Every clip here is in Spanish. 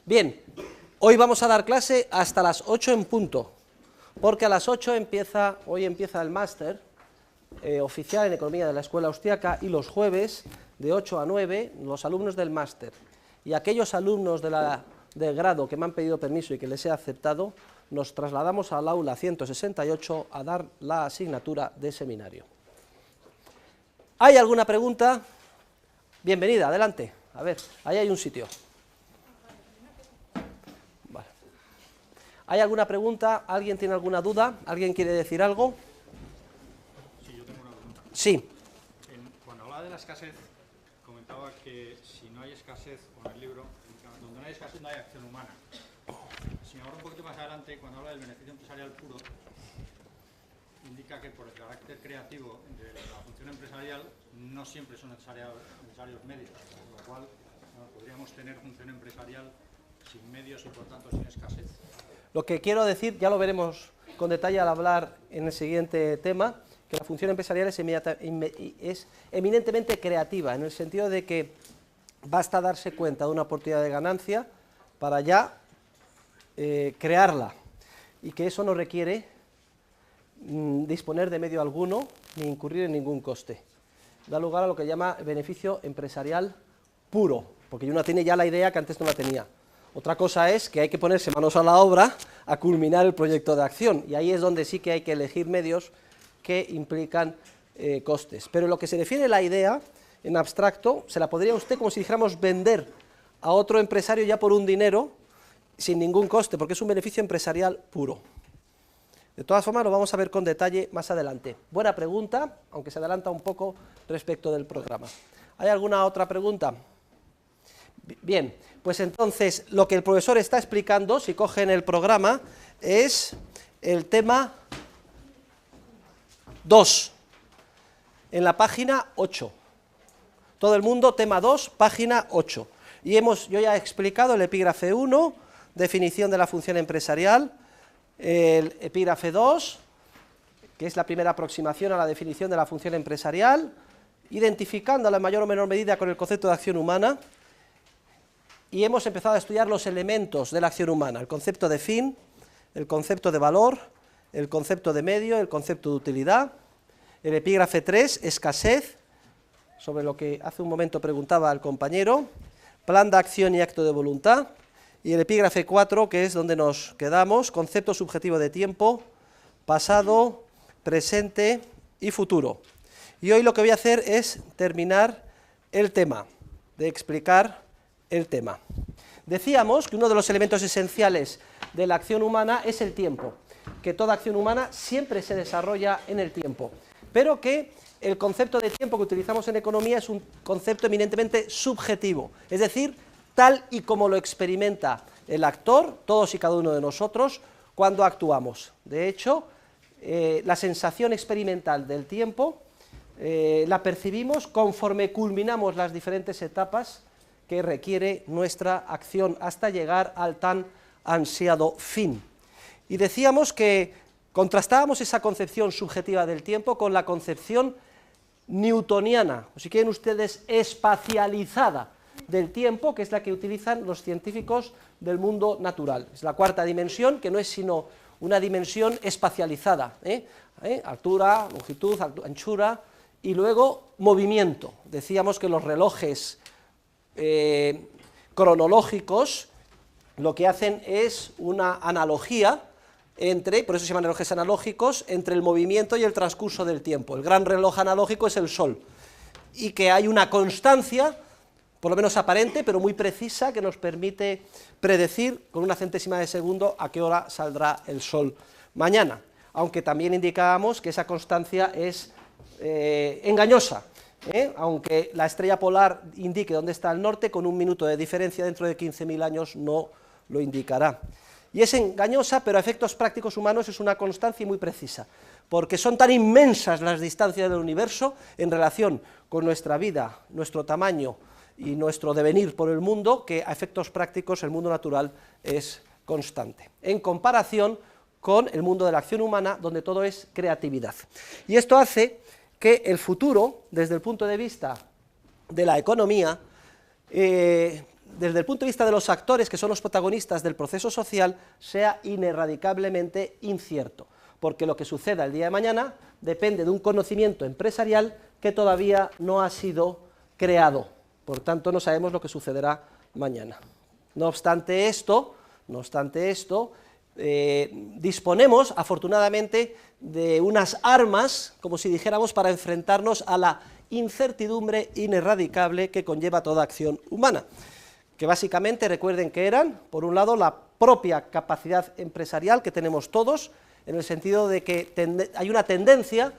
Bien, hoy vamos a dar clase hasta las 8 en punto, porque a las 8 hoy empieza el máster oficial en Economía de la Escuela Austriaca, y los jueves, de 8 a 9, los alumnos del máster y aquellos alumnos del grado que me han pedido permiso y que les he aceptado, nos trasladamos al aula 168 a dar la asignatura de seminario. ¿Hay alguna pregunta? Bienvenida, adelante. A ver, ahí hay un sitio. Vale. ¿Hay alguna pregunta? ¿Alguien tiene alguna duda? ¿Alguien quiere decir algo? Sí, yo tengo una pregunta. Sí. Cuando hablaba de la escasez, comentaba que si no hay escasez, con el libro, donde no hay escasez no hay acción humana. Si ahora un poquito más adelante, cuando habla del beneficio empresarial puro, indica que por el carácter creativo de la función empresarial no siempre son necesarios medios, con lo cual podríamos tener función empresarial sin medios y por tanto sin escasez. Lo que quiero decir, ya lo veremos con detalle al hablar en el siguiente tema, que la función empresarial es eminentemente creativa, en el sentido de que basta darse cuenta de una oportunidad de ganancia para ya crearla, y que eso no requiere disponer de medio alguno ni incurrir en ningún coste. Da lugar a lo que llama beneficio empresarial puro, porque uno tiene ya la idea que antes no la tenía. Otra cosa es que hay que ponerse manos a la obra a culminar el proyecto de acción, y ahí es donde sí que hay que elegir medios que implican costes. Pero en lo que se refiere a la idea, en abstracto, se la podría usted, como si dijéramos, vender a otro empresario ya por un dinero, sin ningún coste, porque es un beneficio empresarial puro. De todas formas, lo vamos a ver con detalle más adelante. Buena pregunta, aunque se adelanta un poco respecto del programa. ¿Hay alguna otra pregunta? Bien, pues entonces, lo que el profesor está explicando, si cogen el programa, es el tema 2, en la página 8. Todo el mundo, tema 2, página 8. Y yo ya he explicado el epígrafe 1, definición de la función empresarial, el epígrafe 2, que es la primera aproximación a la definición de la función empresarial, identificándola en mayor o menor medida con el concepto de acción humana, y hemos empezado a estudiar los elementos de la acción humana, el concepto de fin, el concepto de valor, el concepto de medio, el concepto de utilidad. El epígrafe 3, escasez, sobre lo que hace un momento preguntaba el compañero, plan de acción y acto de voluntad. Y el epígrafe 4, que es donde nos quedamos, concepto subjetivo de tiempo, pasado, presente y futuro. Y hoy lo que voy a hacer es terminar el tema, de explicar el tema. Decíamos que uno de los elementos esenciales de la acción humana es el tiempo, que toda acción humana siempre se desarrolla en el tiempo, pero que el concepto de tiempo que utilizamos en economía es un concepto eminentemente subjetivo, es decir, tal y como lo experimenta el actor, todos y cada uno de nosotros, cuando actuamos. De hecho, la sensación experimental del tiempo la percibimos conforme culminamos las diferentes etapas que requiere nuestra acción hasta llegar al tan ansiado fin. Y decíamos que contrastábamos esa concepción subjetiva del tiempo con la concepción newtoniana, o si quieren ustedes, espacializada del tiempo, que es la que utilizan los científicos del mundo natural. Es la cuarta dimensión, que no es sino una dimensión espacializada, altura, longitud, anchura, y luego movimiento. Decíamos que los relojes cronológicos lo que hacen es una analogía por eso se llaman relojes analógicos, entre el movimiento y el transcurso del tiempo. El gran reloj analógico es el Sol, y que hay una constancia, por lo menos aparente, pero muy precisa, que nos permite predecir con una centésima de segundo a qué hora saldrá el Sol mañana, aunque también indicábamos que esa constancia es engañosa, aunque la estrella polar indique dónde está el norte, con un minuto de diferencia dentro de 15.000 años no lo indicará. Y es engañosa, pero a efectos prácticos humanos es una constancia muy precisa, porque son tan inmensas las distancias del universo en relación con nuestra vida, nuestro tamaño y nuestro devenir por el mundo, que a efectos prácticos el mundo natural es constante, en comparación con el mundo de la acción humana, donde todo es creatividad. Y esto hace que el futuro, desde el punto de vista de la economía, desde el punto de vista de los actores, que son los protagonistas del proceso social, sea inerradicablemente incierto, porque lo que suceda el día de mañana depende de un conocimiento empresarial que todavía no ha sido creado, por tanto no sabemos lo que sucederá mañana. No obstante esto, disponemos afortunadamente de unas armas, como si dijéramos, para enfrentarnos a la incertidumbre inerradicable que conlleva toda acción humana, que básicamente recuerden que eran, por un lado, la propia capacidad empresarial que tenemos todos, en el sentido de que hay una tendencia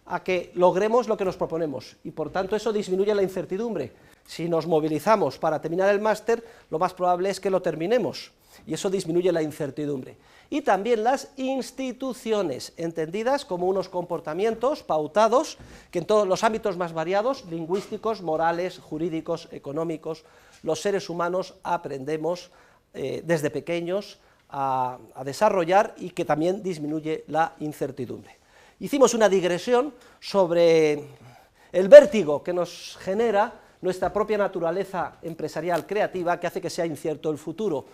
a que logremos lo que nos proponemos, y por tanto eso disminuye la incertidumbre. Si nos movilizamos para terminar el máster, lo más probable es que lo terminemos, y eso disminuye la incertidumbre. Y también las instituciones, entendidas como unos comportamientos pautados que en todos los ámbitos más variados, lingüísticos, morales, jurídicos, económicos, los seres humanos aprendemos desde pequeños a desarrollar, y que también disminuye la incertidumbre. Hicimos una digresión sobre el vértigo que nos genera nuestra propia naturaleza empresarial creativa, que hace que sea incierto el futuro,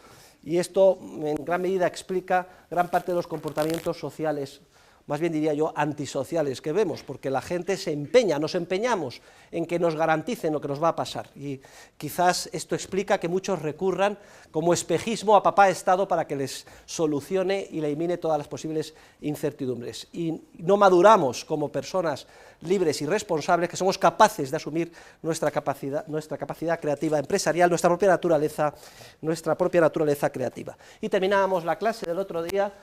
y esto en gran medida explica gran parte de los comportamientos sociales, más bien diría yo antisociales, que vemos, porque la gente se empeña, nos empeñamos en que nos garanticen lo que nos va a pasar, y quizás esto explica que muchos recurran como espejismo a papá Estado para que les solucione y elimine todas las posibles incertidumbres, y no maduramos como personas libres y responsables, que somos capaces de asumir nuestra capacidad creativa empresarial, nuestra propia naturaleza creativa. Y terminábamos la clase del otro día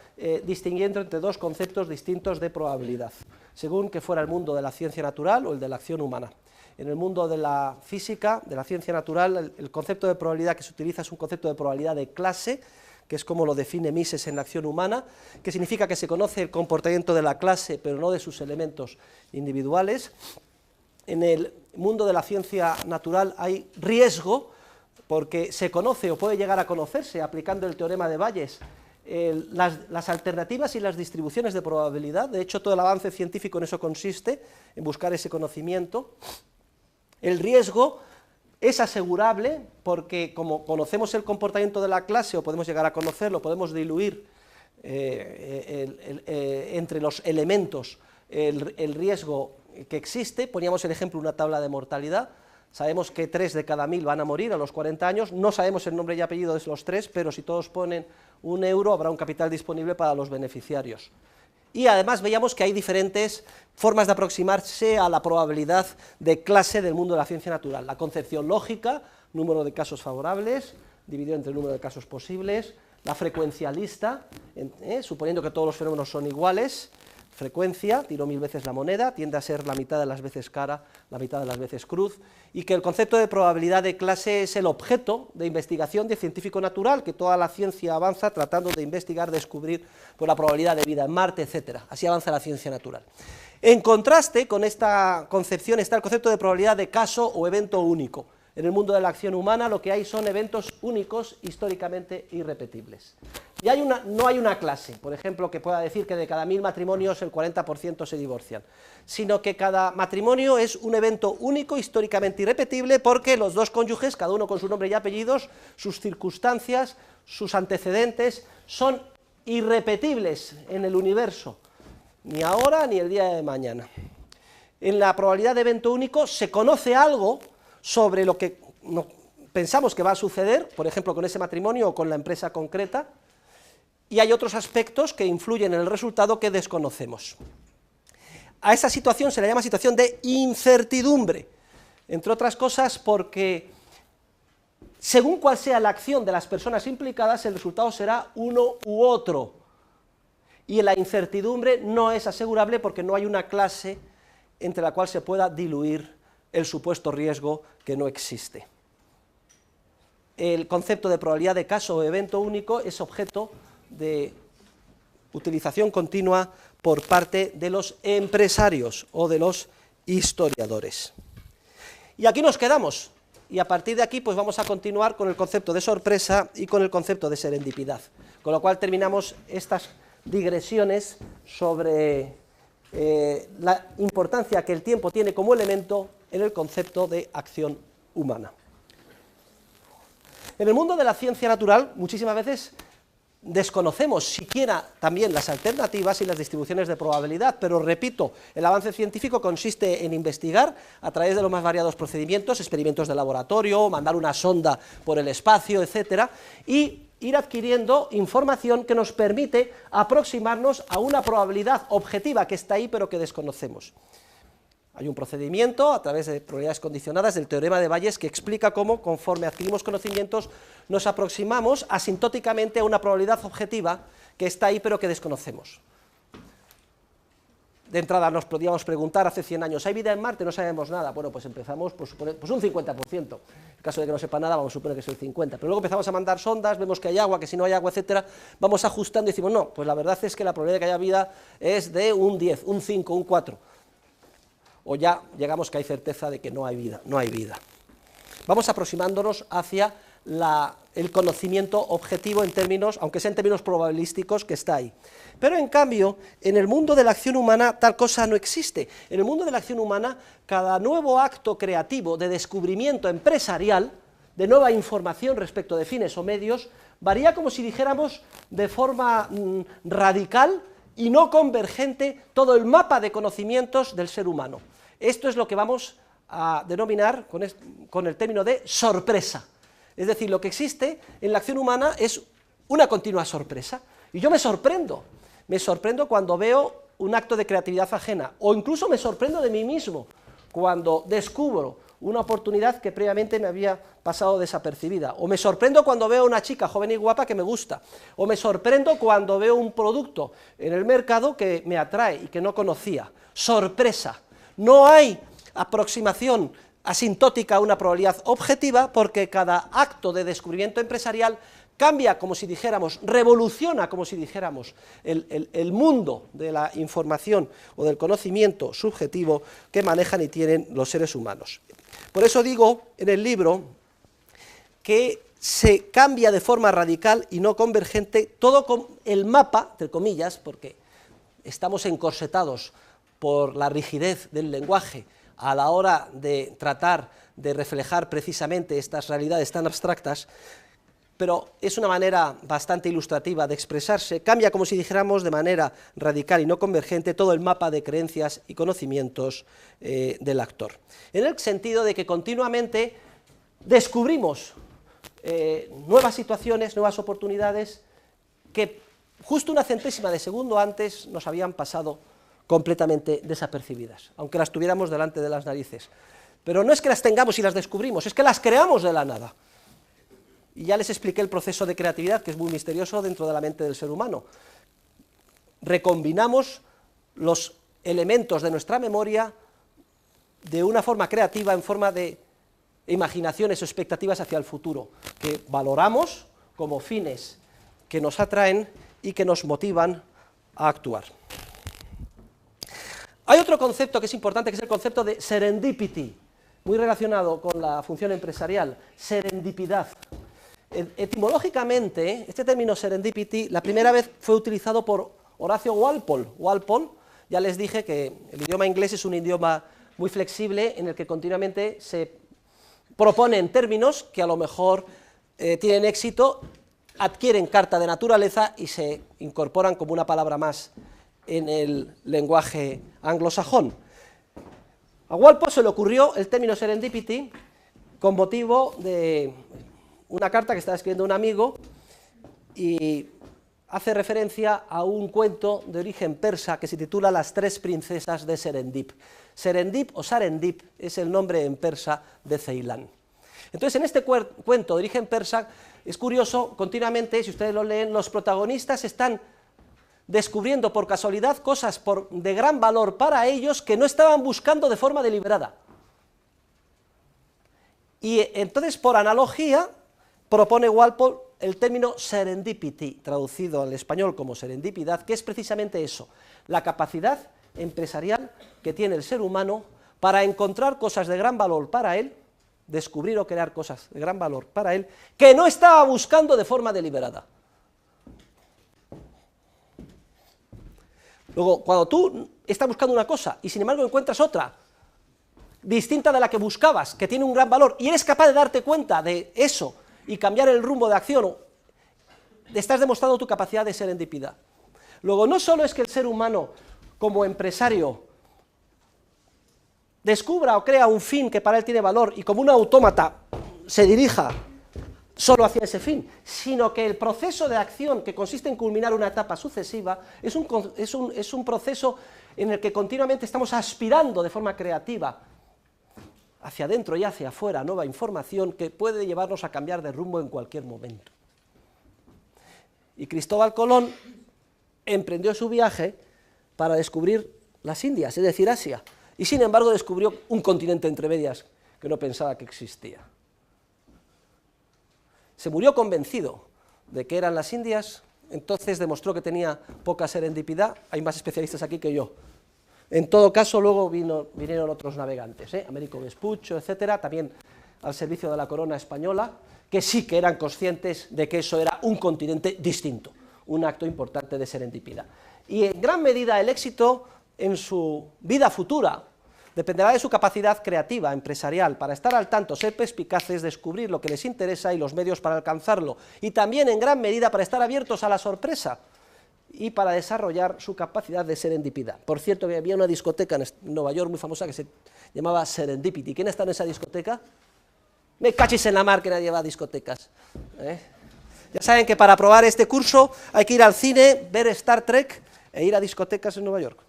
distinguiendo entre dos conceptos distintos de probabilidad, según que fuera el mundo de la ciencia natural o el de la acción humana. En el mundo de la física, de la ciencia natural, el concepto de probabilidad que se utiliza es un concepto de probabilidad de clase, que es como lo define Mises en la acción humana, que significa que se conoce el comportamiento de la clase, pero no de sus elementos individuales. En el mundo de la ciencia natural hay riesgo, porque se conoce o puede llegar a conocerse, aplicando el teorema de Bayes, las alternativas y las distribuciones de probabilidad. De hecho, todo el avance científico en eso consiste, en buscar ese conocimiento. El riesgo es asegurable porque, como conocemos el comportamiento de la clase, o podemos llegar a conocerlo, podemos diluir entre los elementos el riesgo que existe. Poníamos el ejemplo de una tabla de mortalidad. Sabemos que 3 de cada 1000 van a morir a los 40 años, no sabemos el nombre y apellido de los 3, pero si todos ponen 1 euro, habrá un capital disponible para los beneficiarios. Y además veíamos que hay diferentes formas de aproximarse a la probabilidad de clase del mundo de la ciencia natural. La concepción lógica, número de casos favorables, dividido entre el número de casos posibles; la frecuencialista, suponiendo que todos los fenómenos son iguales; frecuencia, tiro 1000 veces la moneda, tiende a ser la mitad de las veces cara, la mitad de las veces cruz, y que el concepto de probabilidad de clase es el objeto de investigación de científico natural, que toda la ciencia avanza tratando de investigar, descubrir pues, la probabilidad de vida en Marte, etcétera. Así avanza la ciencia natural. En contraste con esta concepción está el concepto de probabilidad de caso o evento único. En el mundo de la acción humana lo que hay son eventos únicos, históricamente irrepetibles. Y no hay una clase, por ejemplo, que pueda decir que de cada 1000 matrimonios el 40% se divorcian, sino que cada matrimonio es un evento único, históricamente irrepetible, porque los dos cónyuges, cada uno con su nombre y apellidos, sus circunstancias, sus antecedentes, son irrepetibles en el universo, ni ahora ni el día de mañana. En la probabilidad de evento único se conoce algo sobre lo que pensamos que va a suceder, por ejemplo, con ese matrimonio o con la empresa concreta, y hay otros aspectos que influyen en el resultado que desconocemos. A esa situación se le llama situación de incertidumbre, entre otras cosas porque, según cuál sea la acción de las personas implicadas, el resultado será uno u otro, y la incertidumbre no es asegurable porque no hay una clase entre la cual se pueda diluir el supuesto riesgo que no existe. El concepto de probabilidad de caso o evento único es objeto de utilización continua por parte de los empresarios o de los historiadores. Y aquí nos quedamos, y a partir de aquí pues vamos a continuar con el concepto de sorpresa y con el concepto de serendipidad, con lo cual terminamos estas digresiones sobre la importancia que el tiempo tiene como elemento en el concepto de acción humana. En el mundo de la ciencia natural, muchísimas veces desconocemos siquiera también las alternativas y las distribuciones de probabilidad, pero repito, el avance científico consiste en investigar a través de los más variados procedimientos, experimentos de laboratorio, mandar una sonda por el espacio, etcétera, y ir adquiriendo información que nos permite aproximarnos a una probabilidad objetiva que está ahí pero que desconocemos. Hay un procedimiento a través de probabilidades condicionadas del teorema de Bayes que explica cómo, conforme adquirimos conocimientos, nos aproximamos asintóticamente a una probabilidad objetiva que está ahí pero que desconocemos. De entrada nos podíamos preguntar hace 100 años, ¿hay vida en Marte? No sabemos nada. Bueno, pues empezamos por suponer, pues un 50%. En el caso de que no sepa nada, vamos a suponer que es el 50%. Pero luego empezamos a mandar sondas, vemos que hay agua, que si no hay agua, etcétera, vamos ajustando y decimos, no, pues la verdad es que la probabilidad de que haya vida es de un 10, un 5, un 4. O ya llegamos que hay certeza de que no hay vida, no hay vida. Vamos aproximándonos hacia el conocimiento objetivo en términos, aunque sea en términos probabilísticos, que está ahí. Pero en cambio, en el mundo de la acción humana tal cosa no existe. En el mundo de la acción humana, cada nuevo acto creativo de descubrimiento empresarial, de nueva información respecto de fines o medios, varía, como si dijéramos, de forma radical y no convergente todo el mapa de conocimientos del ser humano. Esto es lo que vamos a denominar con el término de sorpresa. Es decir, lo que existe en la acción humana es una continua sorpresa. Y yo me sorprendo cuando veo un acto de creatividad ajena, o incluso me sorprendo de mí mismo cuando descubro una oportunidad que previamente me había pasado desapercibida, o me sorprendo cuando veo a una chica joven y guapa que me gusta, o me sorprendo cuando veo un producto en el mercado que me atrae y que no conocía. Sorpresa. No hay aproximación asintótica a una probabilidad objetiva porque cada acto de descubrimiento empresarial cambia, como si dijéramos, revoluciona, como si dijéramos, el mundo de la información o del conocimiento subjetivo que manejan y tienen los seres humanos. Por eso digo en el libro que se cambia de forma radical y no convergente todo con el mapa, entre comillas, porque estamos encorsetados por la rigidez del lenguaje a la hora de tratar de reflejar precisamente estas realidades tan abstractas, pero es una manera bastante ilustrativa de expresarse, cambia, como si dijéramos, de manera radical y no convergente todo el mapa de creencias y conocimientos del actor, en el sentido de que continuamente descubrimos nuevas situaciones, nuevas oportunidades que justo una centésima de segundo antes nos habían pasado completamente desapercibidas, aunque las tuviéramos delante de las narices. Pero no es que las tengamos y las descubrimos, es que las creamos de la nada. Y ya les expliqué el proceso de creatividad, que es muy misterioso dentro de la mente del ser humano. Recombinamos los elementos de nuestra memoria de una forma creativa, en forma de imaginaciones o expectativas hacia el futuro, que valoramos como fines que nos atraen y que nos motivan a actuar. Hay otro concepto que es importante, que es el concepto de serendipity, muy relacionado con la función empresarial, serendipidad. Etimológicamente, este término serendipity, la primera vez fue utilizado por Horacio Walpole. Walpole, ya les dije que el idioma inglés es un idioma muy flexible en el que continuamente se proponen términos que a lo mejor tienen éxito, adquieren carta de naturaleza y se incorporan como una palabra más en el lenguaje anglosajón. A Walpole se le ocurrió el término serendipity con motivo de una carta que estaba escribiendo un amigo y hace referencia a un cuento de origen persa que se titula Las tres princesas de Serendip. Serendip o Sarendip es el nombre en persa de Ceilán. Entonces, en este cuento de origen persa es curioso, continuamente, si ustedes lo leen, los protagonistas están descubriendo por casualidad cosas de gran valor para ellos que no estaban buscando de forma deliberada. Y entonces, por analogía, propone Walpole el término serendipity, traducido al español como serendipidad, que es precisamente eso, la capacidad empresarial que tiene el ser humano para encontrar cosas de gran valor para él, descubrir o crear cosas de gran valor para él, que no estaba buscando de forma deliberada. Luego, cuando tú estás buscando una cosa y sin embargo encuentras otra distinta de la que buscabas, que tiene un gran valor, y eres capaz de darte cuenta de eso y cambiar el rumbo de acción, estás demostrando tu capacidad de serendipidad. Luego, no solo es que el ser humano, como empresario, descubra o crea un fin que para él tiene valor y como un autómata se dirija solo hacia ese fin, sino que el proceso de acción que consiste en culminar una etapa sucesiva es un proceso en el que continuamente estamos aspirando de forma creativa hacia adentro y hacia afuera nueva información que puede llevarnos a cambiar de rumbo en cualquier momento. Y Cristóbal Colón emprendió su viaje para descubrir las Indias, es decir, Asia, y sin embargo descubrió un continente entre medias que no pensaba que existía. Se murió convencido de que eran las Indias, entonces demostró que tenía poca serendipidad, hay más especialistas aquí que yo. En todo caso, luego vinieron otros navegantes, Américo Vespuccio, etcétera, también al servicio de la corona española, que sí que eran conscientes de que eso era un continente distinto, un acto importante de serendipidad. Y en gran medida el éxito en su vida futura dependerá de su capacidad creativa, empresarial, para estar al tanto, ser perspicaces, descubrir lo que les interesa y los medios para alcanzarlo, y también en gran medida para estar abiertos a la sorpresa y para desarrollar su capacidad de serendipidad. Por cierto, había una discoteca en Nueva York muy famosa que se llamaba Serendipity. ¿Quién está en esa discoteca? Me cachis en la mar que nadie va a discotecas. Ya saben que para aprobar este curso hay que ir al cine, ver Star Trek e ir a discotecas en Nueva York.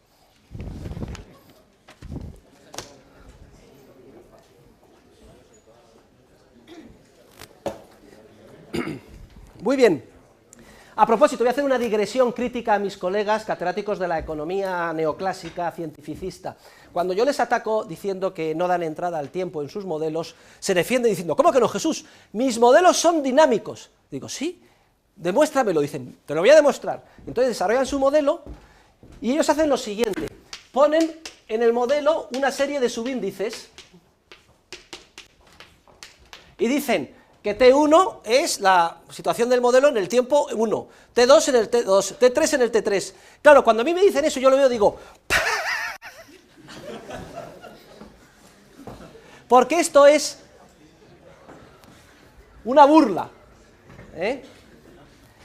Muy bien. A propósito, voy a hacer una digresión crítica a mis colegas catedráticos de la economía neoclásica cientificista. Cuando yo les ataco diciendo que no dan entrada al tiempo en sus modelos, se defienden diciendo, ¿cómo que no, Jesús? Mis modelos son dinámicos. Digo, sí, demuéstramelo. Dicen, te lo voy a demostrar. Entonces desarrollan su modelo y ellos hacen lo siguiente. Ponen en el modelo una serie de subíndices y dicen que T1 es la situación del modelo en el tiempo 1, T2 en el T2, T3 en el T3. Claro, cuando a mí me dicen eso, yo lo veo y digo, porque esto es una burla,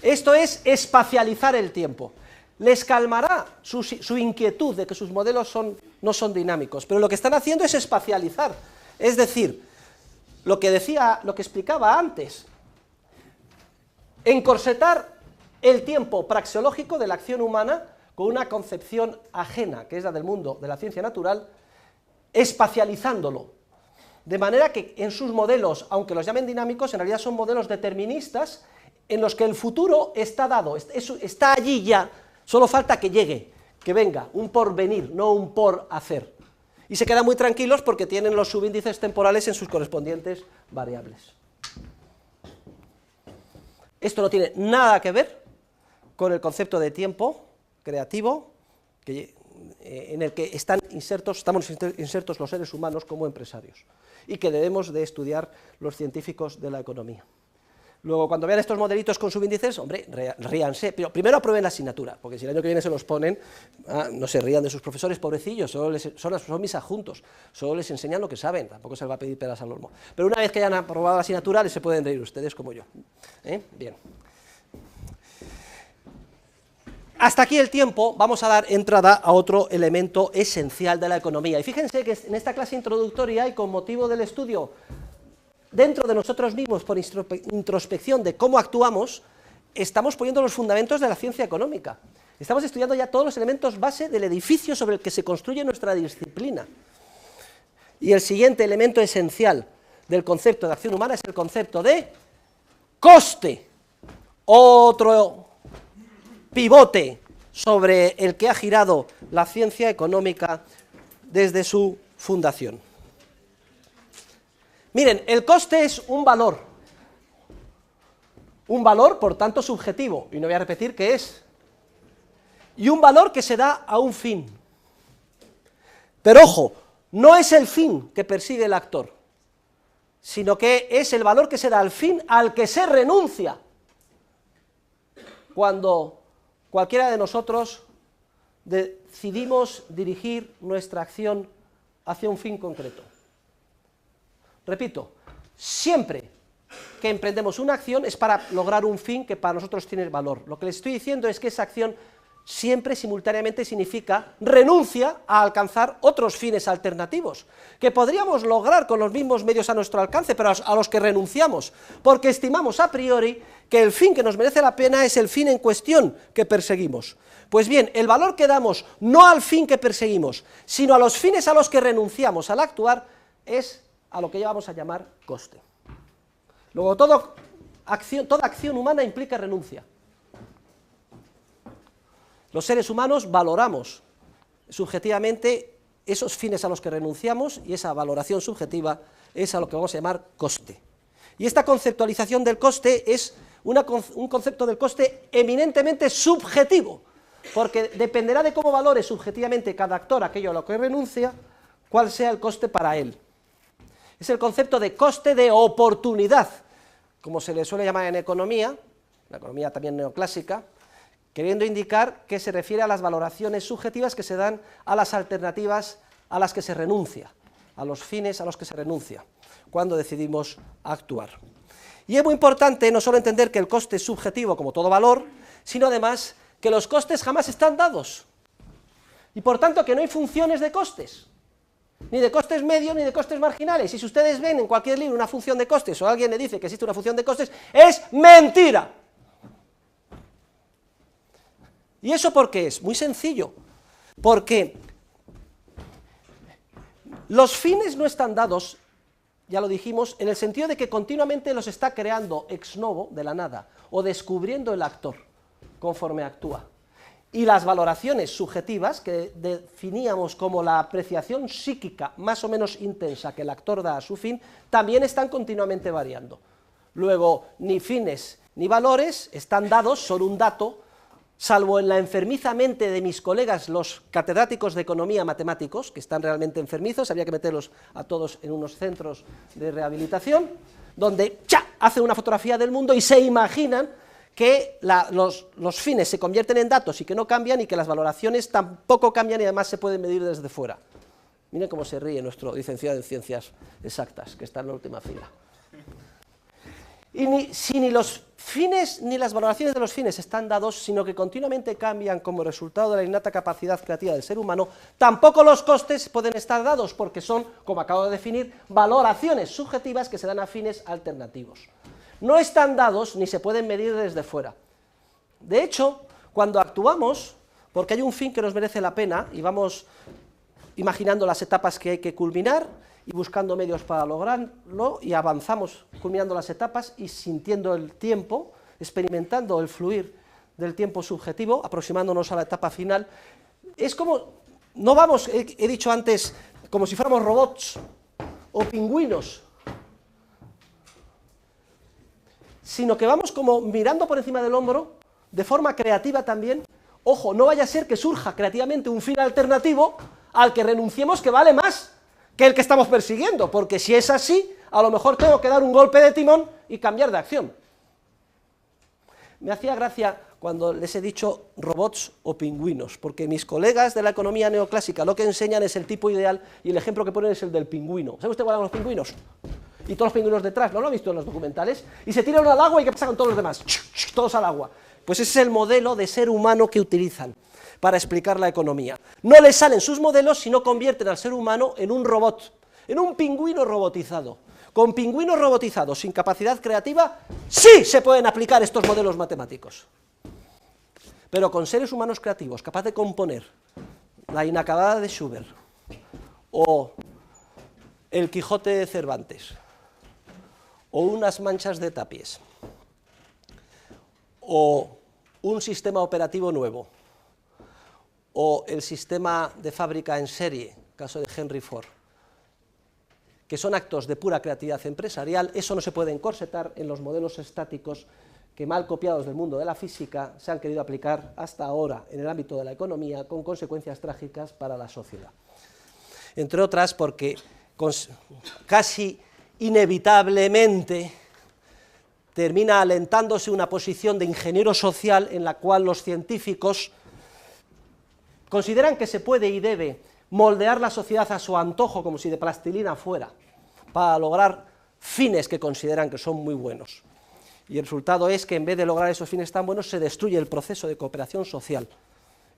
Esto es espacializar el tiempo. Les calmará su inquietud de que sus modelos no son dinámicos, pero lo que están haciendo es espacializar, es decir, lo que explicaba antes, encorsetar el tiempo praxeológico de la acción humana con una concepción ajena, que es la del mundo de la ciencia natural, espacializándolo, de manera que en sus modelos, aunque los llamen dinámicos, en realidad son modelos deterministas en los que el futuro está dado, está allí ya, solo falta que llegue, que venga, un porvenir, no un por hacer. Y se quedan muy tranquilos porque tienen los subíndices temporales en sus correspondientes variables. Esto no tiene nada que ver con el concepto de tiempo creativo en el que estamos insertos los seres humanos como empresarios y que debemos de estudiar los científicos de la economía. Luego, cuando vean estos modelitos con subíndices, hombre, ríanse, pero primero aprueben la asignatura, porque si el año que viene se los ponen, no se rían de sus profesores, pobrecillos, son mis adjuntos, solo les enseñan lo que saben, tampoco se les va a pedir peras al olmo. Pero una vez que hayan aprobado la asignatura, les se pueden reír ustedes como yo. Bien. Hasta aquí el tiempo, vamos a dar entrada a otro elemento esencial de la economía. Y fíjense que en esta clase introductoria y con motivo del estudio dentro de nosotros mismos, por introspección de cómo actuamos, estamos poniendo los fundamentos de la ciencia económica. Estamos estudiando ya todos los elementos base del edificio sobre el que se construye nuestra disciplina. Y el siguiente elemento esencial del concepto de acción humana es el concepto de coste, otro pivote sobre el que ha girado la ciencia económica desde su fundación. Miren, el coste es un valor, por tanto, subjetivo, y no voy a repetir qué es, y un valor que se da a un fin. Pero ojo, no es el fin que persigue el actor, sino que es el valor que se da al fin al que se renuncia cuando cualquiera de nosotros decidimos dirigir nuestra acción hacia un fin concreto. Repito, siempre que emprendemos una acción es para lograr un fin que para nosotros tiene valor. Lo que les estoy diciendo es que esa acción siempre simultáneamente significa renuncia a alcanzar otros fines alternativos, que podríamos lograr con los mismos medios a nuestro alcance, pero a los que renunciamos, porque estimamos a priori que el fin que nos merece la pena es el fin en cuestión que perseguimos. Pues bien, el valor que damos no al fin que perseguimos, sino a los fines a los que renunciamos al actuar, es a lo que ya vamos a llamar coste. Luego, toda acción humana implica renuncia. Los seres humanos valoramos subjetivamente esos fines a los que renunciamos y esa valoración subjetiva es a lo que vamos a llamar coste. Y esta conceptualización del coste es un concepto del coste eminentemente subjetivo, porque dependerá de cómo valore subjetivamente cada actor aquello a lo que renuncia, cuál sea el coste para él. Es el concepto de coste de oportunidad, como se le suele llamar en economía, la economía también neoclásica, queriendo indicar que se refiere a las valoraciones subjetivas que se dan a las alternativas a las que se renuncia, a los fines a los que se renuncia, cuando decidimos actuar. Y es muy importante no solo entender que el coste es subjetivo como todo valor, sino además que los costes jamás están dados, y por tanto que no hay funciones de costes, ni de costes medios ni de costes marginales, y si ustedes ven en cualquier libro una función de costes, o alguien le dice que existe una función de costes, es mentira. ¿Y eso por qué es? Muy sencillo, porque los fines no están dados, ya lo dijimos, en el sentido de que continuamente los está creando ex novo, de la nada, o descubriendo el actor, conforme actúa. Y las valoraciones subjetivas, que definíamos como la apreciación psíquica más o menos intensa que el actor da a su fin, también están continuamente variando. Luego, ni fines ni valores están dados, son un dato, salvo en la enfermiza mente de mis colegas, los catedráticos de economía matemáticos, que están realmente enfermizos, habría que meterlos a todos en unos centros de rehabilitación, donde hacen una fotografía del mundo y se imaginan que los fines se convierten en datos y que no cambian y que las valoraciones tampoco cambian y además se pueden medir desde fuera. Miren cómo se ríe nuestro licenciado en Ciencias Exactas, que está en la última fila. Y si ni los fines ni las valoraciones de los fines están dados, sino que continuamente cambian como resultado de la innata capacidad creativa del ser humano, tampoco los costes pueden estar dados, porque son, como acabo de definir, valoraciones subjetivas que se dan a fines alternativos. No están dados ni se pueden medir desde fuera. De hecho, cuando actuamos, porque hay un fin que nos merece la pena, y vamos imaginando las etapas que hay que culminar, y buscando medios para lograrlo, y avanzamos culminando las etapas y sintiendo el tiempo, experimentando el fluir del tiempo subjetivo, aproximándonos a la etapa final. Es como, no vamos, he dicho antes, como si fuéramos robots o pingüinos, sino que vamos como mirando por encima del hombro, de forma creativa también. Ojo, no vaya a ser que surja creativamente un fin alternativo al que renunciemos que vale más que el que estamos persiguiendo, porque si es así, a lo mejor tengo que dar un golpe de timón y cambiar de acción. Me hacía gracia cuando les he dicho robots o pingüinos, porque mis colegas de la economía neoclásica lo que enseñan es el tipo ideal, y el ejemplo que ponen es el del pingüino. ¿Sabe usted cuáles son los pingüinos? Y todos los pingüinos detrás, ¿no lo ha visto en los documentales? Y se tiran uno al agua, ¿y qué pasa con todos los demás? Todos al agua. Pues ese es el modelo de ser humano que utilizan para explicar la economía. No les salen sus modelos, sino convierten al ser humano en un robot, en un pingüino robotizado. Con pingüinos robotizados sin capacidad creativa, sí se pueden aplicar estos modelos matemáticos. Pero con seres humanos creativos, capaces de componer la inacabada de Schubert, o el Quijote de Cervantes, o unas manchas de Tapies, o un sistema operativo nuevo, o el sistema de fábrica en serie, caso de Henry Ford, que son actos de pura creatividad empresarial, eso no se puede encorsetar en los modelos estáticos que, mal copiados del mundo de la física, se han querido aplicar hasta ahora en el ámbito de la economía, con consecuencias trágicas para la sociedad. Entre otras porque casi inevitablemente termina alentándose una posición de ingeniero social en la cual los científicos consideran que se puede y debe moldear la sociedad a su antojo, como si de plastilina fuera, para lograr fines que consideran que son muy buenos. Y el resultado es que en vez de lograr esos fines tan buenos, se destruye el proceso de cooperación social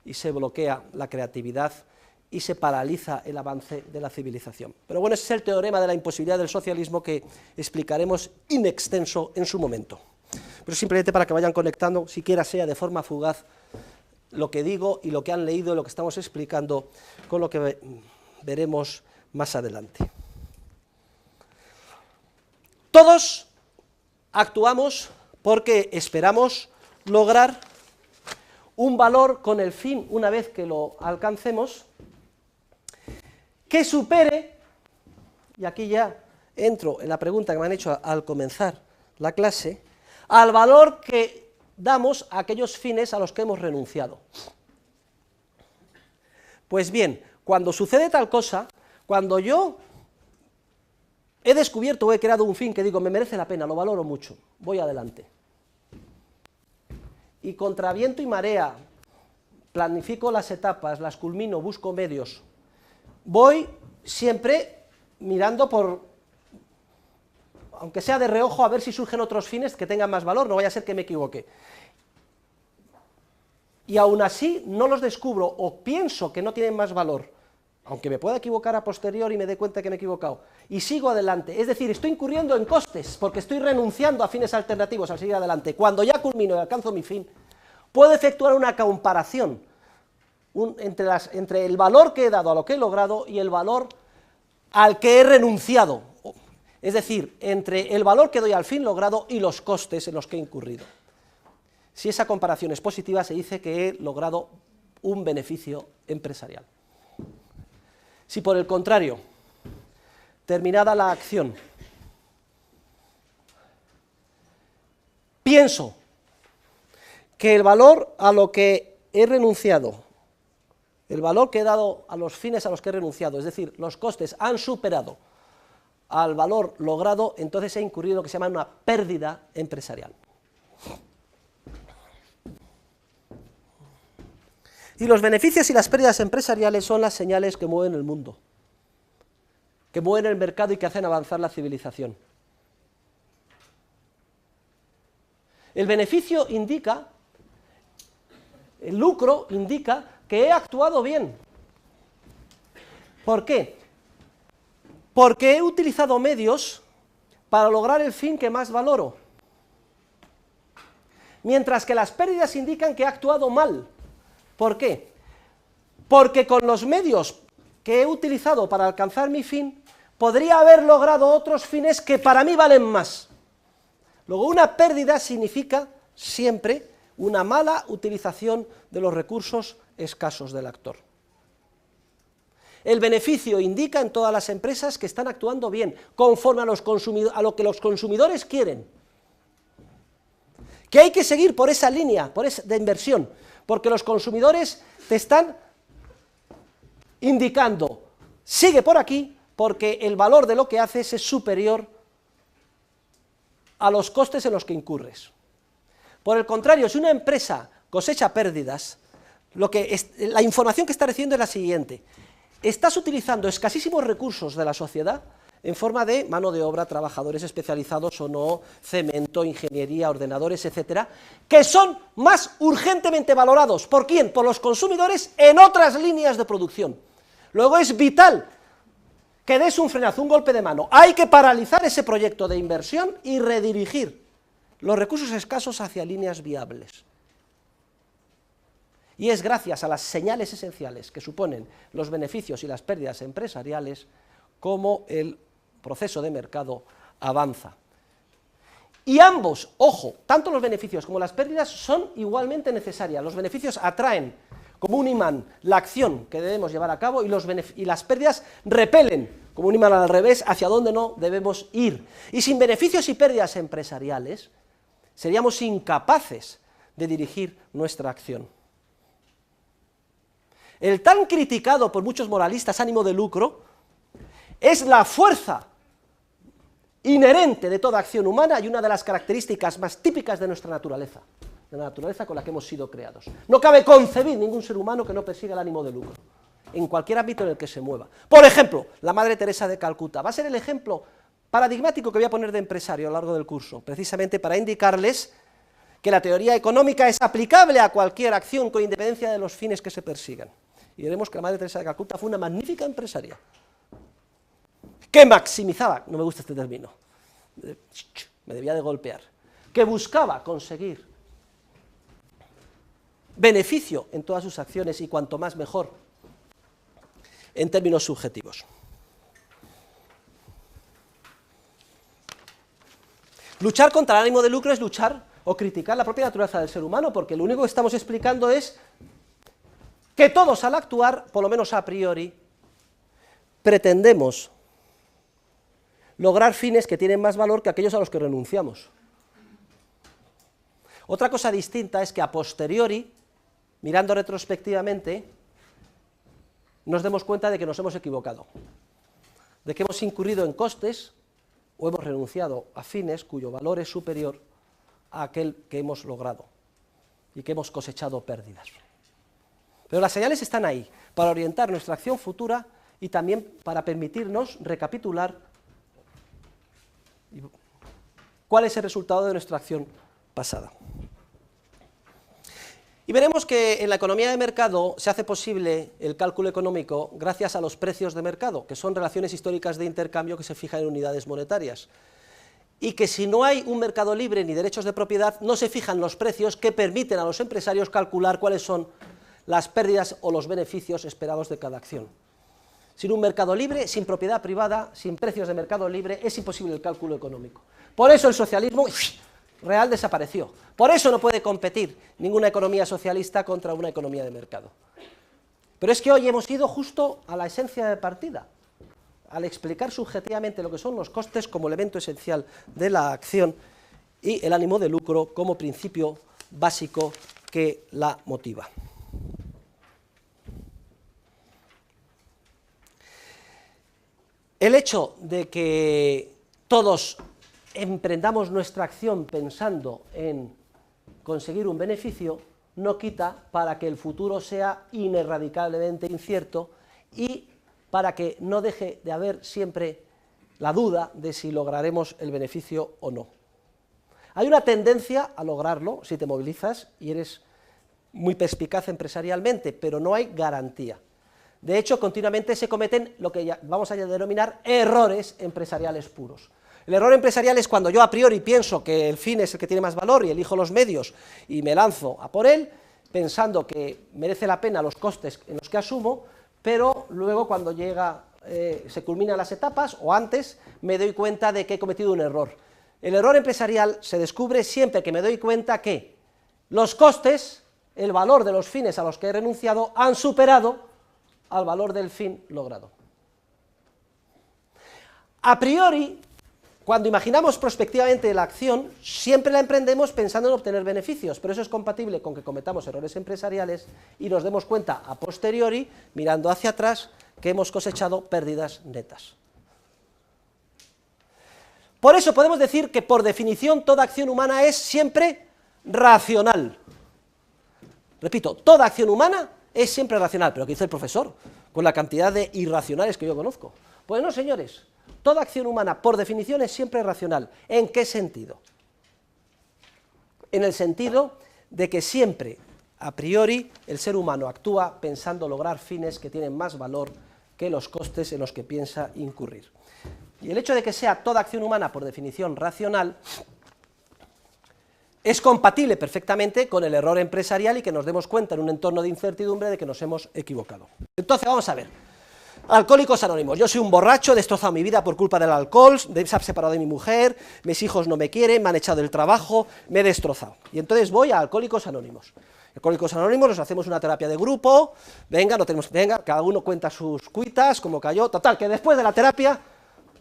y se bloquea la creatividad y se paraliza el avance de la civilización. Pero bueno, ese es el teorema de la imposibilidad del socialismo que explicaremos in extenso en su momento. Pero simplemente para que vayan conectando, siquiera sea de forma fugaz, lo que digo y lo que han leído y lo que estamos explicando con lo que veremos más adelante. Todos actuamos porque esperamos lograr un valor con el fin, una vez que lo alcancemos, que supere, y aquí ya entro en la pregunta que me han hecho al comenzar la clase, al valor que damos a aquellos fines a los que hemos renunciado. Pues bien, cuando sucede tal cosa, cuando yo he descubierto o he creado un fin que digo, me merece la pena, lo valoro mucho, voy adelante, y contra viento y marea planifico las etapas, las culmino, busco medios, voy siempre mirando por, aunque sea de reojo, a ver si surgen otros fines que tengan más valor, no vaya a ser que me equivoque. Y aún así no los descubro o pienso que no tienen más valor, aunque me pueda equivocar a posteriori y me dé cuenta que me he equivocado, y sigo adelante, es decir, estoy incurriendo en costes, porque estoy renunciando a fines alternativos al seguir adelante. Cuando ya culmino y alcanzo mi fin, puedo efectuar una comparación entre el valor que he dado a lo que he logrado y el valor al que he renunciado, es decir, entre el valor que doy al fin logrado y los costes en los que he incurrido. Si esa comparación es positiva, se dice que he logrado un beneficio empresarial. Si por el contrario, terminada la acción, pienso que el valor a lo que he renunciado, el valor que he dado a los fines a los que he renunciado, es decir, los costes han superado al valor logrado, entonces he incurrido en lo que se llama una pérdida empresarial. Y los beneficios y las pérdidas empresariales son las señales que mueven el mundo, que mueven el mercado y que hacen avanzar la civilización. El beneficio indica, el lucro indica que he actuado bien. ¿Por qué? Porque he utilizado medios para lograr el fin que más valoro, mientras que las pérdidas indican que he actuado mal. ¿Por qué? Porque con los medios que he utilizado para alcanzar mi fin, podría haber logrado otros fines que para mí valen más. Luego, una pérdida significa siempre una mala utilización de los recursos escasos del actor. El beneficio indica en todas las empresas que están actuando bien, conforme a lo que los consumidores quieren. Que hay que seguir por esa línea de inversión, porque los consumidores te están indicando, sigue por aquí, porque el valor de lo que haces es superior a los costes en los que incurres. Por el contrario, si una empresa cosecha pérdidas, la información que está recibiendo es la siguiente: estás utilizando escasísimos recursos de la sociedad en forma de mano de obra, trabajadores especializados o no, cemento, ingeniería, ordenadores, etcétera, que son más urgentemente valorados. ¿Por quién? Por los consumidores en otras líneas de producción. Luego es vital que des un frenazo, un golpe de mano. Hay que paralizar ese proyecto de inversión y redirigir los recursos escasos hacia líneas viables. Y es gracias a las señales esenciales que suponen los beneficios y las pérdidas empresariales como el proceso de mercado avanza. Y ambos, ojo, tanto los beneficios como las pérdidas son igualmente necesarias. Los beneficios atraen como un imán la acción que debemos llevar a cabo y las pérdidas repelen como un imán al revés hacia donde no debemos ir. Y sin beneficios y pérdidas empresariales seríamos incapaces de dirigir nuestra acción. El tan criticado por muchos moralistas ánimo de lucro es la fuerza inherente de toda acción humana y una de las características más típicas de nuestra naturaleza, de la naturaleza con la que hemos sido creados. No cabe concebir ningún ser humano que no persiga el ánimo de lucro, en cualquier ámbito en el que se mueva. Por ejemplo, la Madre Teresa de Calcuta va a ser el ejemplo paradigmático que voy a poner de empresario a lo largo del curso, precisamente para indicarles que la teoría económica es aplicable a cualquier acción con independencia de los fines que se persigan. Y veremos que la Madre Teresa de Calcuta fue una magnífica empresaria, que maximizaba, no me gusta este término, me debía de golpear, que buscaba conseguir beneficio en todas sus acciones y cuanto más mejor en términos subjetivos. Luchar contra el ánimo de lucro es luchar o criticar la propia naturaleza del ser humano, porque lo único que estamos explicando es que todos al actuar, por lo menos a priori, pretendemos lograr fines que tienen más valor que aquellos a los que renunciamos. Otra cosa distinta es que a posteriori, mirando retrospectivamente, nos demos cuenta de que nos hemos equivocado, de que hemos incurrido en costes o hemos renunciado a fines cuyo valor es superior a aquel que hemos logrado y que hemos cosechado pérdidas. Pero las señales están ahí, para orientar nuestra acción futura y también para permitirnos recapitular cuál es el resultado de nuestra acción pasada. Y veremos que en la economía de mercado se hace posible el cálculo económico gracias a los precios de mercado, que son relaciones históricas de intercambio que se fijan en unidades monetarias. Y que si no hay un mercado libre ni derechos de propiedad, no se fijan los precios que permiten a los empresarios calcular cuáles son las pérdidas o los beneficios esperados de cada acción. Sin un mercado libre, sin propiedad privada, sin precios de mercado libre, es imposible el cálculo económico. Por eso el socialismo real desapareció. Por eso no puede competir ninguna economía socialista contra una economía de mercado. Pero es que hoy hemos ido justo a la esencia de partida, al explicar subjetivamente lo que son los costes como elemento esencial de la acción y el ánimo de lucro como principio básico que la motiva. El hecho de que todos emprendamos nuestra acción pensando en conseguir un beneficio no quita para que el futuro sea ineradicablemente incierto y para que no deje de haber siempre la duda de si lograremos el beneficio o no. Hay una tendencia a lograrlo si te movilizas y eres muy perspicaz empresarialmente, pero no hay garantía. De hecho, continuamente se cometen lo que vamos a denominar errores empresariales puros. El error empresarial es cuando yo a priori pienso que el fin es el que tiene más valor y elijo los medios y me lanzo a por él, pensando que merece la pena los costes en los que asumo, pero luego cuando se culminan las etapas, o antes, me doy cuenta de que he cometido un error. El error empresarial se descubre siempre que me doy cuenta que los costes, el valor de los fines a los que he renunciado, han superado al valor del fin logrado. A priori, cuando imaginamos prospectivamente la acción, siempre la emprendemos pensando en obtener beneficios, pero eso es compatible con que cometamos errores empresariales y nos demos cuenta a posteriori, mirando hacia atrás, que hemos cosechado pérdidas netas. Por eso podemos decir que, por definición, toda acción humana es siempre racional. Repito, toda acción humana es siempre racional, pero ¿qué dice el profesor? Con la cantidad de irracionales que yo conozco. Pues no, señores, toda acción humana, por definición, es siempre racional. ¿En qué sentido? En el sentido de que siempre, a priori, el ser humano actúa pensando lograr fines que tienen más valor que los costes en los que piensa incurrir. Y el hecho de que sea toda acción humana, por definición, racional, es compatible perfectamente con el error empresarial y que nos demos cuenta en un entorno de incertidumbre de que nos hemos equivocado. Entonces, vamos a ver. Alcohólicos Anónimos. Yo soy un borracho, he destrozado mi vida por culpa del alcohol, se ha separado de mi mujer, mis hijos no me quieren, me han echado del trabajo, me he destrozado. Y entonces voy a Alcohólicos Anónimos. Alcohólicos Anónimos, nos hacemos una terapia de grupo, venga, cada uno cuenta sus cuitas, cómo cayó, total, que después de la terapia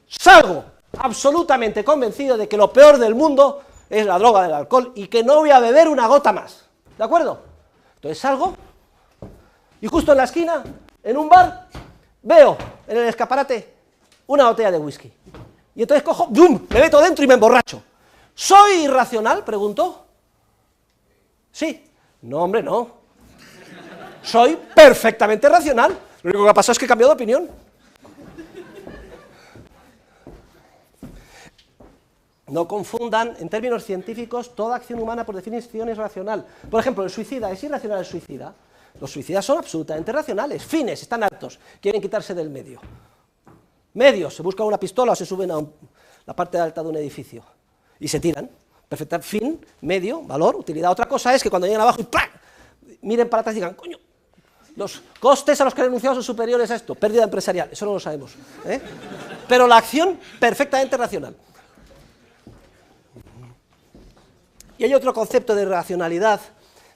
salgo absolutamente convencido de que lo peor del mundo es la droga del alcohol y que no voy a beber una gota más, ¿de acuerdo? Entonces salgo y justo en la esquina, en un bar, veo en el escaparate una botella de whisky. Y entonces cojo, ¡bum!, me meto dentro y me emborracho. ¿Soy irracional?, preguntó. Sí. No, hombre, no. Soy perfectamente racional. Lo único que ha pasado es que he cambiado de opinión. No confundan, en términos científicos, toda acción humana por definición es racional. Por ejemplo, el suicida, ¿es irracional el suicida? Los suicidas son absolutamente racionales, fines, están hartos, quieren quitarse del medio. Medios, se buscan una pistola o se suben a la parte alta de un edificio y se tiran. Perfecto, fin, medio, valor, utilidad. Otra cosa es que cuando lleguen abajo y ¡plac!, miren para atrás y digan, coño, los costes a los que he renunciado son superiores a esto, pérdida empresarial, eso no lo sabemos, ¿eh? Pero la acción, perfectamente racional. Y hay otro concepto de racionalidad,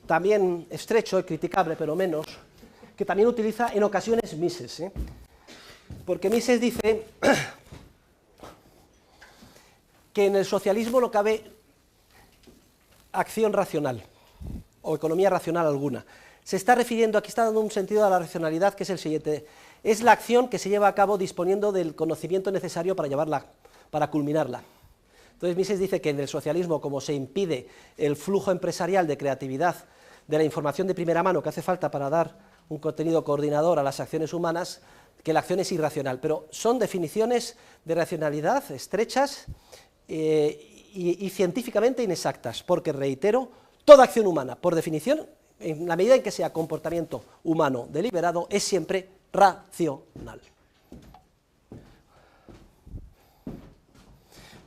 también estrecho y criticable, pero menos, que también utiliza en ocasiones Mises, ¿eh? Porque Mises dice que en el socialismo no cabe acción racional, o economía racional alguna. Se está refiriendo, aquí está dando un sentido a la racionalidad, que es el siguiente: es la acción que se lleva a cabo disponiendo del conocimiento necesario para llevarla, para culminarla. Entonces Mises dice que en el socialismo, como se impide el flujo empresarial de creatividad de la información de primera mano que hace falta para dar un contenido coordinador a las acciones humanas, que la acción es irracional. Pero son definiciones de racionalidad estrechas y científicamente inexactas, porque, reitero, toda acción humana, por definición, en la medida en que sea comportamiento humano deliberado, es siempre racional.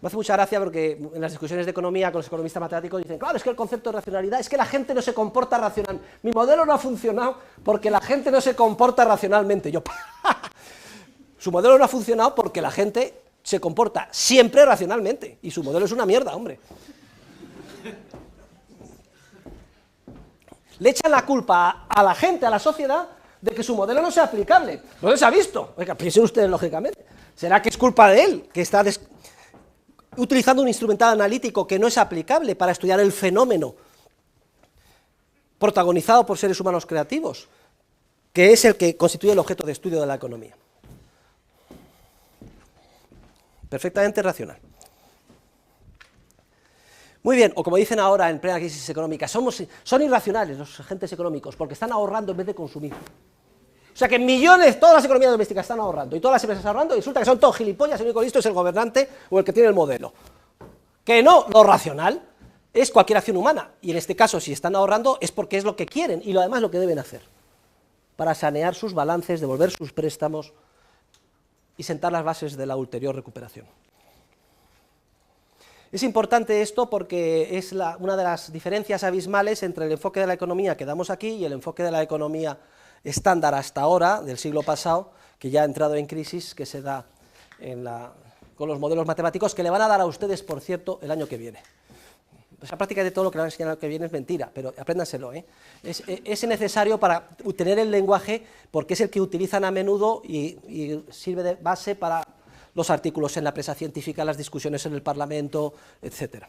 Me hace mucha gracia porque en las discusiones de economía con los economistas matemáticos dicen, claro, es que el concepto de racionalidad es que la gente no se comporta racional. Mi modelo no ha funcionado porque la gente no se comporta racionalmente. Yo, su modelo no ha funcionado porque la gente se comporta siempre racionalmente y su modelo es una mierda, hombre. Le echan la culpa a la gente, a la sociedad, de que su modelo no sea aplicable. No se ha visto. Oiga, piensen ustedes lógicamente. ¿Será que es culpa de él, que está utilizando un instrumental analítico que no es aplicable para estudiar el fenómeno protagonizado por seres humanos creativos, que es el que constituye el objeto de estudio de la economía? Perfectamente racional. Muy bien, o como dicen ahora en plena crisis económica, son irracionales los agentes económicos porque están ahorrando en vez de consumir. O sea que millones, todas las economías domésticas están ahorrando y todas las empresas ahorrando, y resulta que son todos gilipollas, el único listo es el gobernante o el que tiene el modelo. Que no, lo racional es cualquier acción humana, y en este caso si están ahorrando es porque es lo que quieren y lo demás lo que deben hacer, para sanear sus balances, devolver sus préstamos y sentar las bases de la ulterior recuperación. Es importante esto porque es una de las diferencias abismales entre el enfoque de la economía que damos aquí y el enfoque de la economía estándar hasta ahora, del siglo pasado, que ya ha entrado en crisis, que se da con los modelos matemáticos, que le van a dar a ustedes, por cierto, el año que viene. O sea, prácticamente todo lo que le van a enseñar el año que viene es mentira, pero apréndanselo, ¿eh? Es necesario para tener el lenguaje, porque es el que utilizan a menudo y sirve de base para los artículos en la prensa científica, las discusiones en el Parlamento, etcétera.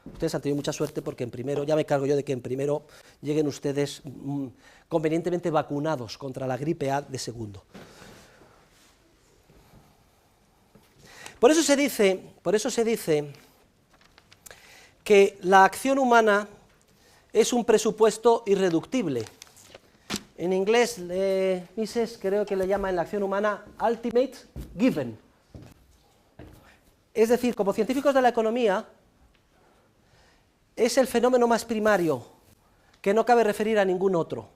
Ustedes han tenido mucha suerte porque en primero, ya me cargo yo de que en primero lleguen ustedes convenientemente vacunados contra la gripe A de segundo. Por eso se dice que la acción humana es un presupuesto irreductible. En inglés, Mises creo que le llama en la acción humana ultimate given. Es decir, como científicos de la economía, es el fenómeno más primario, que no cabe referir a ningún otro.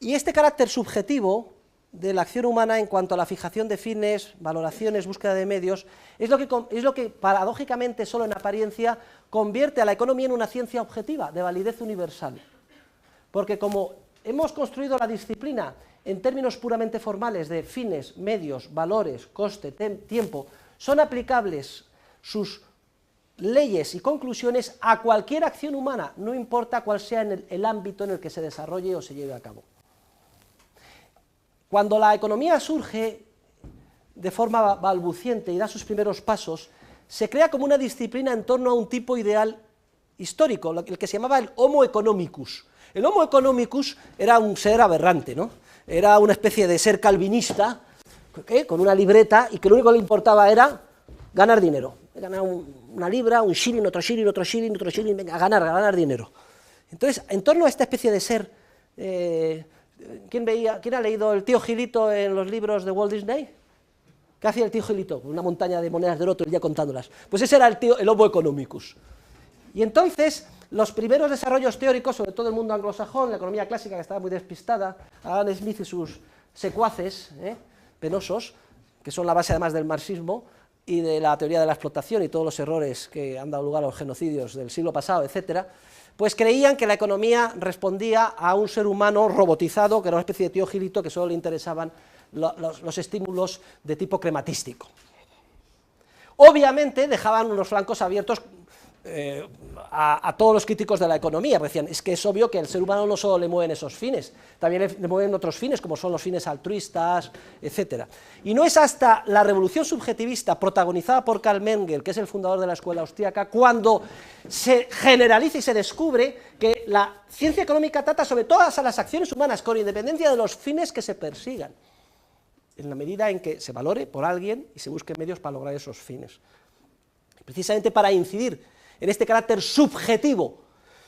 Y este carácter subjetivo de la acción humana en cuanto a la fijación de fines, valoraciones, búsqueda de medios, es lo que paradójicamente, solo en apariencia, convierte a la economía en una ciencia objetiva, de validez universal. Porque como hemos construido la disciplina en términos puramente formales de fines, medios, valores, coste, tiempo, son aplicables sus leyes y conclusiones a cualquier acción humana, no importa cuál sea el ámbito en el que se desarrolle o se lleve a cabo. Cuando la economía surge de forma balbuciente y da sus primeros pasos, se crea como una disciplina en torno a un tipo ideal histórico, el que se llamaba el Homo economicus. El Homo economicus era un ser aberrante, ¿no? Era una especie de ser calvinista, con una libreta, y que lo único que le importaba era ganar dinero. Ganar una libra, un shilling, otro shilling, otro shilling, otro shilling, venga, a ganar dinero. Entonces, en torno a esta especie de ser, ¿quién ha leído El tío Gilito en los libros de Walt Disney? ¿Qué hacía el tío Gilito? Una montaña de monedas de oro todo el día contándolas. Pues ese era el Homo economicus. Y entonces, los primeros desarrollos teóricos, sobre todo el mundo anglosajón, la economía clásica que estaba muy despistada, Adam Smith y sus secuaces penosos, que son la base además del marxismo y de la teoría de la explotación y todos los errores que han dado lugar a los genocidios del siglo pasado, etcétera, pues creían que la economía respondía a un ser humano robotizado, que era una especie de tío Gilito que solo le interesaban los estímulos de tipo crematístico. Obviamente dejaban unos flancos abiertos a todos los críticos de la economía, porque decían, es que es obvio que al ser humano no solo le mueven esos fines, también le mueven otros fines, como son los fines altruistas, etc. Y no es hasta la revolución subjetivista protagonizada por Karl Menger, que es el fundador de la escuela austríaca, cuando se generaliza y se descubre que la ciencia económica trata sobre todas las acciones humanas, con independencia de los fines que se persigan, en la medida en que se valore por alguien y se busquen medios para lograr esos fines. Precisamente para incidir en este carácter subjetivo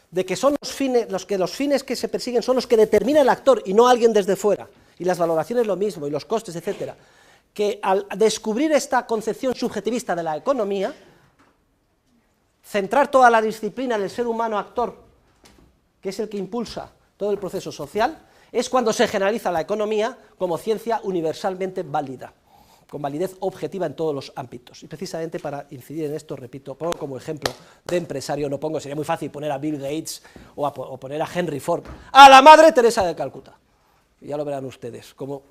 de que son los fines que se persiguen son los que determina el actor y no alguien desde fuera, y las valoraciones lo mismo, y los costes, etcétera, que al descubrir esta concepción subjetivista de la economía, centrar toda la disciplina en el ser humano actor, que es el que impulsa todo el proceso social, es cuando se generaliza la economía como ciencia universalmente válida, con validez objetiva en todos los ámbitos. Y precisamente para incidir en esto, repito, pongo como ejemplo de empresario, no pongo, sería muy fácil poner a Bill Gates o poner a Henry Ford, a la Madre Teresa de Calcuta. Y ya lo verán ustedes, como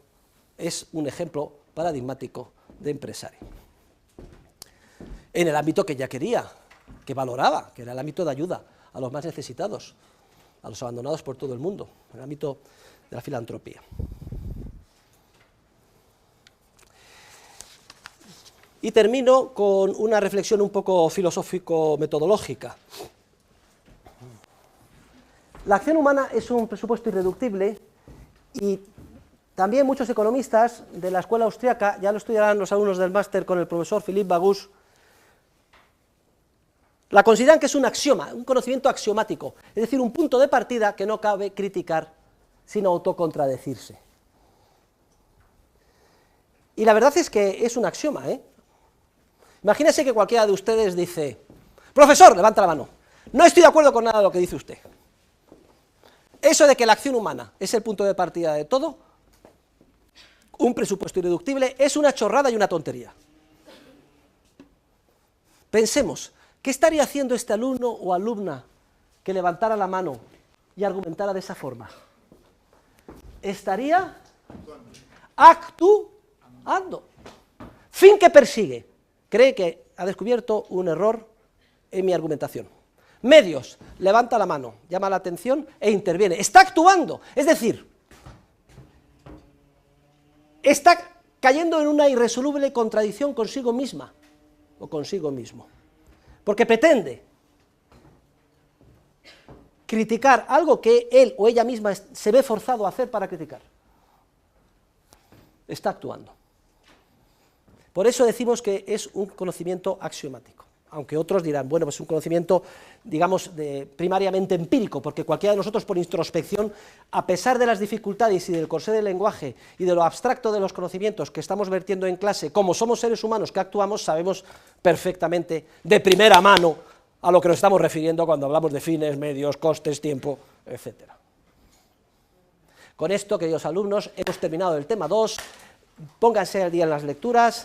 es un ejemplo paradigmático de empresario. En el ámbito que ya quería, que valoraba, que era el ámbito de ayuda a los más necesitados, a los abandonados por todo el mundo, en el ámbito de la filantropía. Y termino con una reflexión un poco filosófico-metodológica. La acción humana es un presupuesto irreductible y también muchos economistas de la escuela austríaca, ya lo estudiarán los alumnos del máster con el profesor Philippe Bagus, la consideran que es un axioma, un conocimiento axiomático, es decir, un punto de partida que no cabe criticar sin autocontradecirse. Y la verdad es que es un axioma, Imagínese que cualquiera de ustedes dice, profesor, levanta la mano, no estoy de acuerdo con nada de lo que dice usted. Eso de que la acción humana es el punto de partida de todo, un presupuesto irreductible, es una chorrada y una tontería. Pensemos, ¿qué estaría haciendo este alumno o alumna que levantara la mano y argumentara de esa forma? Estaría actuando. Fin que persigue. Cree que ha descubierto un error en mi argumentación. Medios, levanta la mano, llama la atención e interviene. Está actuando, es decir, está cayendo en una irresoluble contradicción consigo misma o consigo mismo, porque pretende criticar algo que él o ella misma se ve forzado a hacer para criticar. Está actuando. Por eso decimos que es un conocimiento axiomático, aunque otros dirán, bueno, pues es un conocimiento, digamos, primariamente empírico, porque cualquiera de nosotros por introspección, a pesar de las dificultades y del corsé del lenguaje y de lo abstracto de los conocimientos que estamos vertiendo en clase, como somos seres humanos que actuamos, sabemos perfectamente de primera mano a lo que nos estamos refiriendo cuando hablamos de fines, medios, costes, tiempo, etc. Con esto, queridos alumnos, hemos terminado el tema 2, pónganse al día en las lecturas.